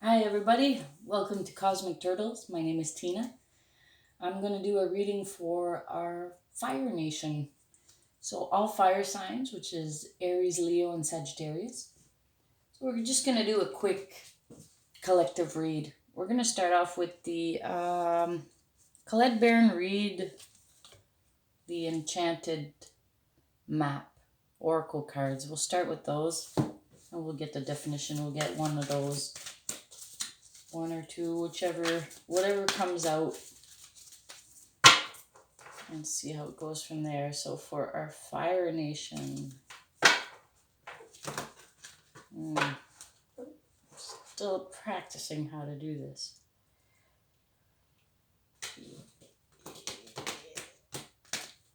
Hi everybody, welcome to Cosmic Turtles. My name is Tina. I'm going to do a reading for our Fire Nation. So all fire signs, which is Aries, Leo, and Sagittarius. So we're just going to do a quick collective read. We're going to start off with the Colette Baron read the Enchanted Map Oracle cards. We'll start with those and we'll get the definition. We'll get one of those. One or two, whatever comes out, and see how it goes from there. So for our Fire Nation, still practicing how to do this.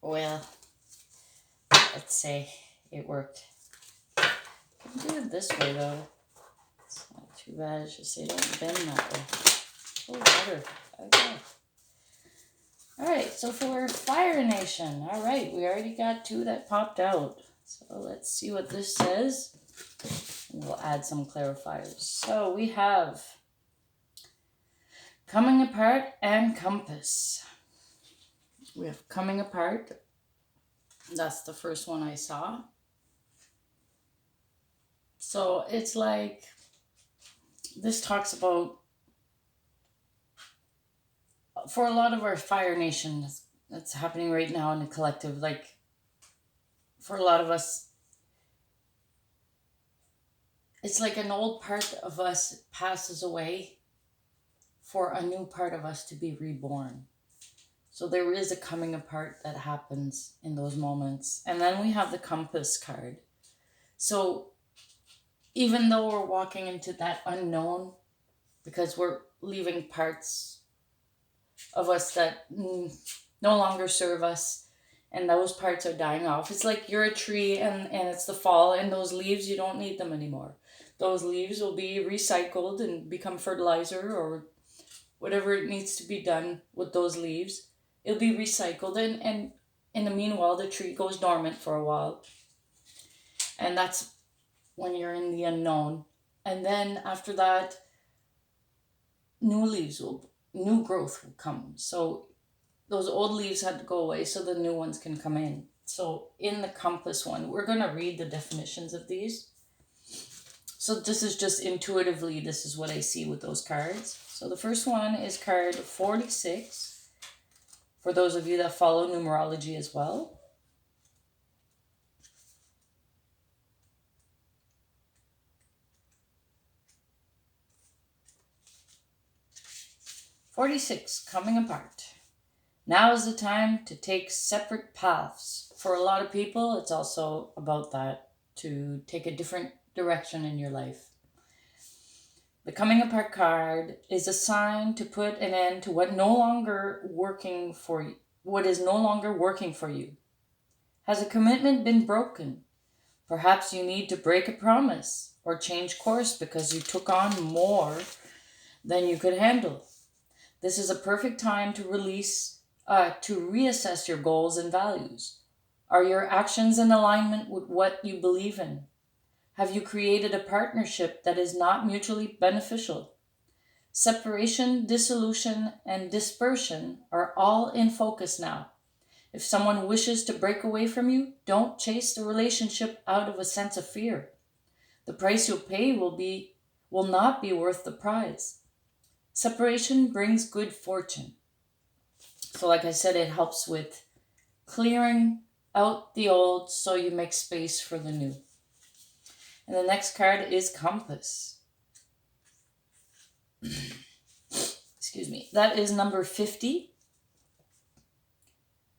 Well, let's say it worked. I can do it this way though. It's not too bad. It's just they don't bend that way. Oh, better. Okay. Alright, so for Fire Nation, alright, we already got two that popped out. So let's see what this says. We'll add some clarifiers. So we have Coming Apart and Compass. We have Coming Apart. That's the first one I saw. So it's like, this talks about, for a lot of our Fire Nation, that's happening right now in the collective, like, for a lot of us, it's like an old part of us passes away for a new part of us to be reborn. So there is a coming apart that happens in those moments. And then we have the Compass card. So even though we're walking into that unknown, because we're leaving parts of us that no longer serve us, and those parts are dying off. It's like you're a tree and it's the fall, and those leaves, you don't need them anymore. Those leaves will be recycled and become fertilizer or whatever it needs to be done with those leaves. It'll be recycled, and in the meanwhile, the tree goes dormant for a while. And that's when you're in the unknown. And then after that, new growth will come. So those old leaves had to go away so the new ones can come in. So in the Compass one, we're going to read the definitions of these. So this is just intuitively, this is what I see with those cards. So the first one is card 46, for those of you that follow numerology as well. Coming apart. Now is the time to take separate paths. For a lot of people, it's also about that, to take a different direction in your life. The Coming Apart card is a sign to put an end to what is no longer working for you. Has a commitment been broken? Perhaps you need to break a promise or change course because you took on more than you could handle. This is a perfect time to reassess your goals and values. Are your actions in alignment with what you believe in? Have you created a partnership that is not mutually beneficial? Separation, dissolution, and dispersion are all in focus now. If someone wishes to break away from you, don't chase the relationship out of a sense of fear. The price you'll pay will not be worth the prize. Separation brings good fortune. So like I said, it helps with clearing out the old so you make space for the new. And the next card is Compass. Excuse me. That is number 50.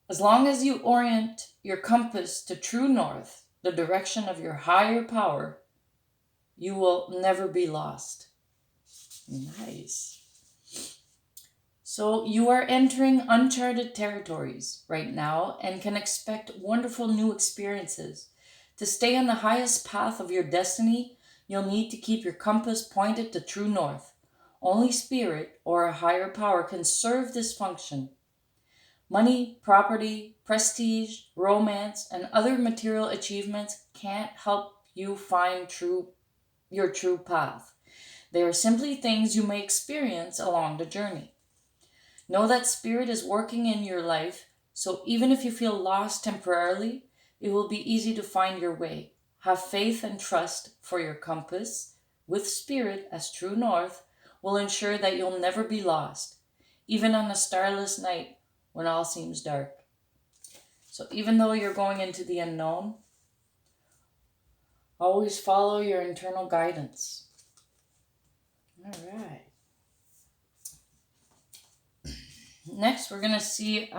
As long as you orient your compass to true north, the direction of your higher power, you will never be lost. Nice. So you are entering uncharted territories right now and can expect wonderful new experiences. To stay on the highest path of your destiny, you'll need to keep your compass pointed to true north. Only spirit or a higher power can serve this function. Money, property, prestige, romance, and other material achievements can't help you find your true path. They are simply things you may experience along the journey. Know that Spirit is working in your life, so even if you feel lost temporarily, it will be easy to find your way. Have faith and trust, for your compass, with Spirit as true north, will ensure that you'll never be lost, even on a starless night when all seems dark. So even though you're going into the unknown, always follow your internal guidance. All right. Next, we're going to see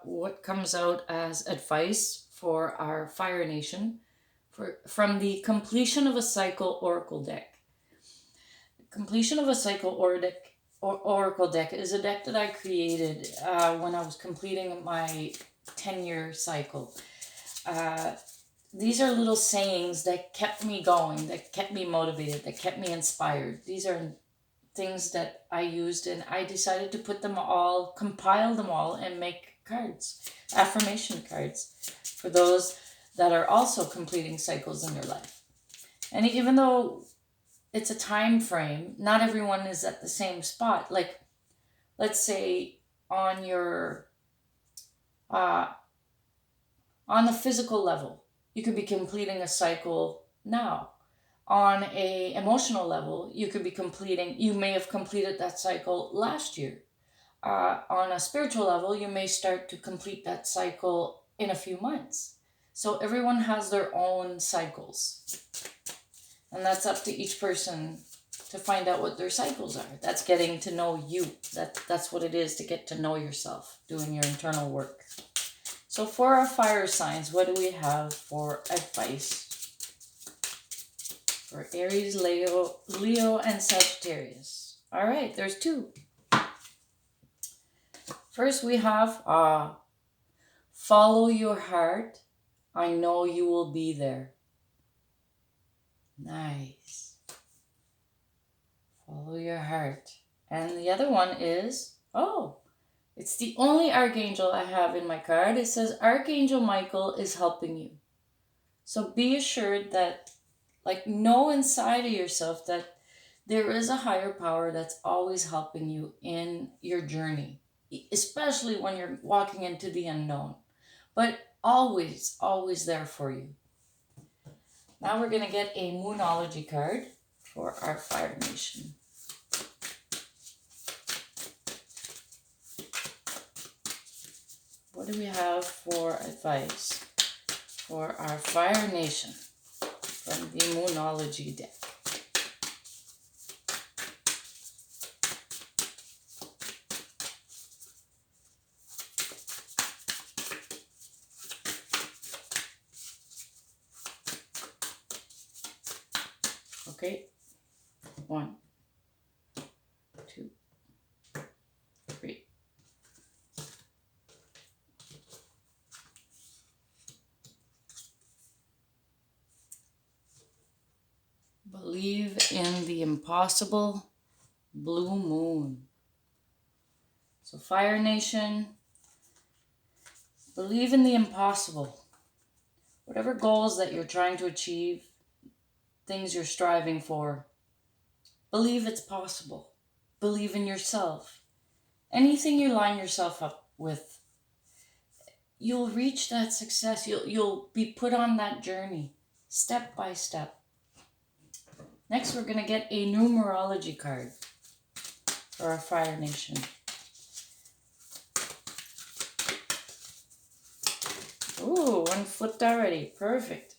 what comes out as advice for our Fire Nation from the Completion of a Cycle Oracle deck. Completion of a Cycle Oracle deck is a deck that I created when I was completing my 10-year cycle. These are little sayings that kept me going, that kept me motivated, that kept me inspired. These are things that I used, and I decided to compile them all, and make cards, affirmation cards, for those that are also completing cycles in their life. And even though it's a time frame, not everyone is at the same spot. Like, let's say on your on the physical level, you could be completing a cycle now. On a emotional level, you may have completed that cycle last year. On a spiritual level, you may start to complete that cycle in a few months. So everyone has their own cycles. And that's up to each person to find out what their cycles are. That's getting to know you. That's what it is, to get to know yourself, doing your internal work. So for our fire signs, what do we have for advice? For Aries, Leo, and Sagittarius. All right, there's two. First, we have follow your heart. I know you will be there. Nice. Follow your heart. And the other one is, it's the only archangel I have in my card. It says Archangel Michael is helping you. So be assured that, know inside of yourself that there is a higher power that's always helping you in your journey, especially when you're walking into the unknown, but always, always there for you. Now we're going to get a Moonology card for our Fire Nation. What do we have for advice for our Fire Nation from the Moonology deck? Okay, 1, 2, 3. Believe in the impossible, blue moon. So Fire Nation, believe in the impossible. Whatever goals that you're trying to achieve, things you're striving for, believe it's possible. Believe in yourself. Anything you line yourself up with, you'll reach that success. You'll be put on that journey, step by step. Next, we're going to get a numerology card for our Fire Nation. Ooh, one flipped already. Perfect.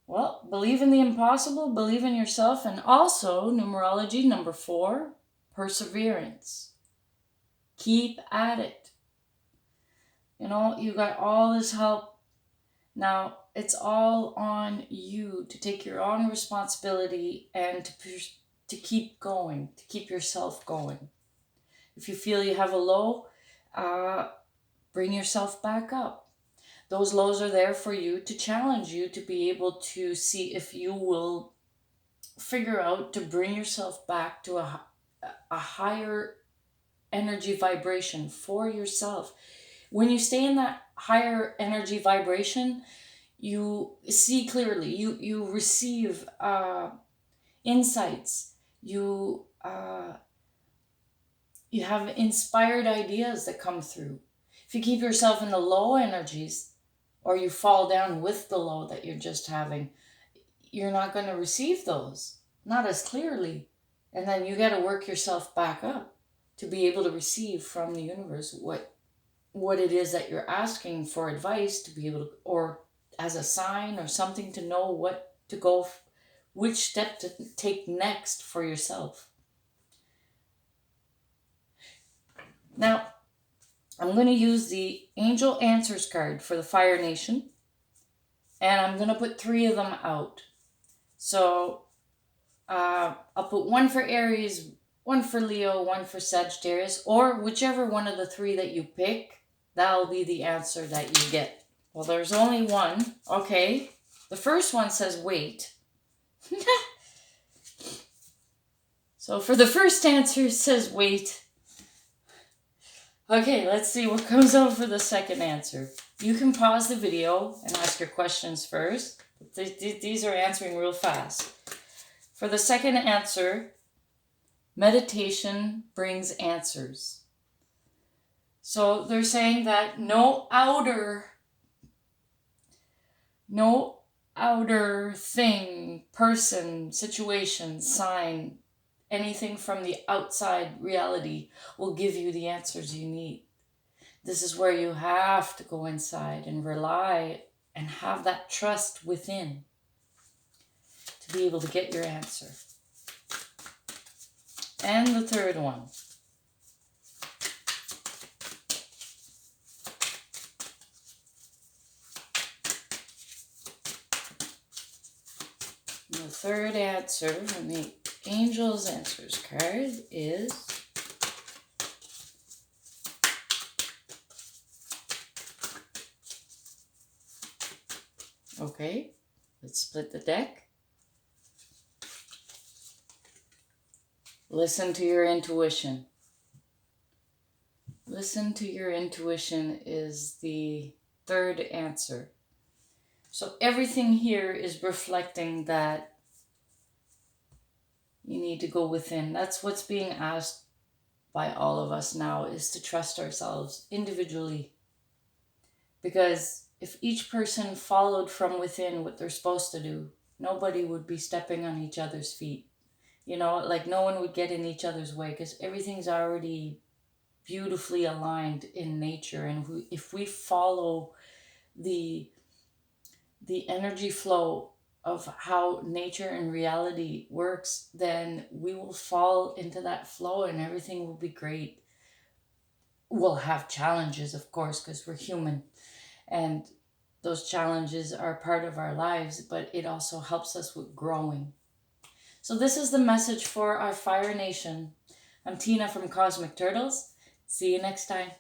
Well, believe in the impossible, believe in yourself, and also numerology number 4, perseverance. Keep at it. You got all this help. Now, it's all on you to take your own responsibility and to keep going, to keep yourself going. If you feel you have a low, bring yourself back up. Those lows are there for you to challenge you to be able to see if you will figure out to bring yourself back to a higher energy vibration for yourself. When you stay in that higher energy vibration, You see clearly. You receive insights. You have inspired ideas that come through. If you keep yourself in the low energies, or you fall down with the low that you're just having, you're not going to receive those, not as clearly. And then you got to work yourself back up to be able to receive from the universe what it is that you're asking for advice to be able to, or as a sign or something to know what to go, which step to take next for yourself. Now, I'm going to use the Angel Answers card for the Fire Nation, and I'm going to put 3 of them out. So I'll put 1 for Aries, 1 for Leo, 1 for Sagittarius, or whichever one of the 3 that you pick, that'll be the answer that you get. Well, there's only 1. Okay. The first one says wait. So for the first answer, it says wait. Okay, let's see what comes out for the second answer. You can pause the video and ask your questions first. These are answering real fast. For the second answer, meditation brings answers. So they're saying that no outer thing, person, situation, sign, anything from the outside reality will give you the answers you need. This is where you have to go inside and rely and have that trust within to be able to get your answer. And the third one. The third answer from the Angel's Answers card is okay, let's split the deck. Listen to your intuition. Listen to your intuition is the third answer. So everything here is reflecting that you need to go within. That's what's being asked by all of us now, is to trust ourselves individually. Because if each person followed from within what they're supposed to do, nobody would be stepping on each other's feet. You know, like no one would get in each other's way because everything's already beautifully aligned in nature. And if we follow the energy flow of how nature and reality works, then we will fall into that flow and everything will be great. We'll have challenges, of course, because we're human. And those challenges are part of our lives, but it also helps us with growing. So this is the message for our Fire Nation. I'm Tina from Cosmic Turtles. See you next time.